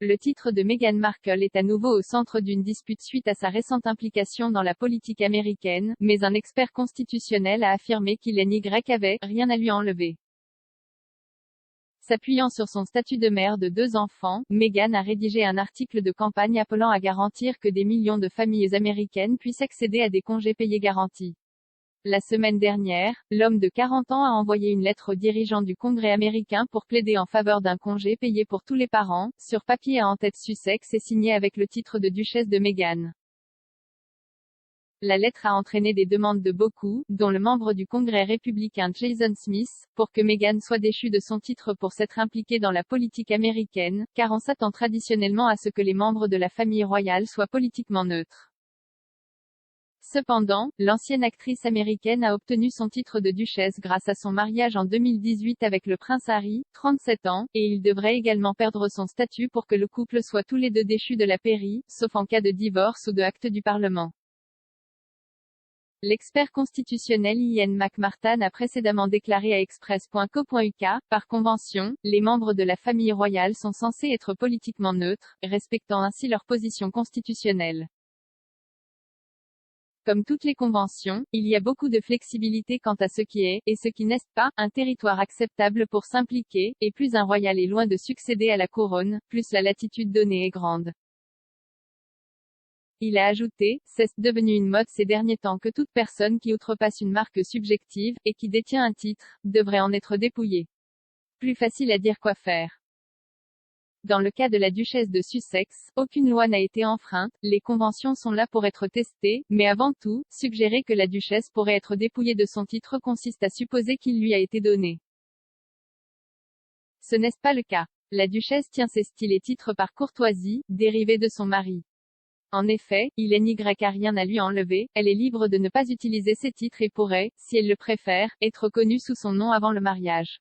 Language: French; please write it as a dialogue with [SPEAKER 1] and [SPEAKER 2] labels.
[SPEAKER 1] le titre de Meghan Markle est à nouveau au centre d'une dispute suite à sa récente implication dans la politique américaine, mais un expert constitutionnel a affirmé qu'il n'y avait rien à lui enlever. S'appuyant sur son statut de mère de 2 enfants, Meghan a rédigé un article de campagne appelant à garantir que des millions de familles américaines puissent accéder à des congés payés garantis. La semaine dernière, l'homme de 40 ans a envoyé une lettre aux dirigeants du Congrès américain pour plaider en faveur d'un congé payé pour tous les parents, sur papier à en-tête Sussex et signé avec le titre de duchesse de Meghan. La lettre a entraîné des demandes de beaucoup, dont le membre du Congrès républicain Jason Smith, pour que Meghan soit déchue de son titre pour s'être impliquée dans la politique américaine, car on s'attend traditionnellement à ce que les membres de la famille royale soient politiquement neutres. Cependant, l'ancienne actrice américaine a obtenu son titre de duchesse grâce à son mariage en 2018 avec le prince Harry, 37 ans, et il devrait également perdre son statut pour que le couple soit tous les deux déchus de la pairie, sauf en cas de divorce ou de acte du Parlement. L'expert constitutionnel Ian McMartin a précédemment déclaré à Express.co.uk, par convention, les membres de la famille royale sont censés être politiquement neutres, respectant ainsi leur position constitutionnelle. Comme toutes les conventions, il y a beaucoup de flexibilité quant à ce qui est, et ce qui n'est pas, un territoire acceptable pour s'impliquer, et plus un royal est loin de succéder à la couronne, plus la latitude donnée est grande. Il a ajouté, c'est devenu une mode ces derniers temps que toute personne qui outrepasse une marque subjective, et qui détient un titre, devrait en être dépouillée. Plus facile à dire quoi faire. Dans le cas de la duchesse de Sussex, aucune loi n'a été enfreinte, les conventions sont là pour être testées, mais avant tout, suggérer que la duchesse pourrait être dépouillée de son titre consiste à supposer qu'il lui a été donné. Ce n'est pas le cas. La duchesse tient ses styles et titres par courtoisie, dérivés de son mari. En effet, il n'y a rien à lui enlever, elle est libre de ne pas utiliser ses titres et pourrait, si elle le préfère, être connue sous son nom avant le mariage.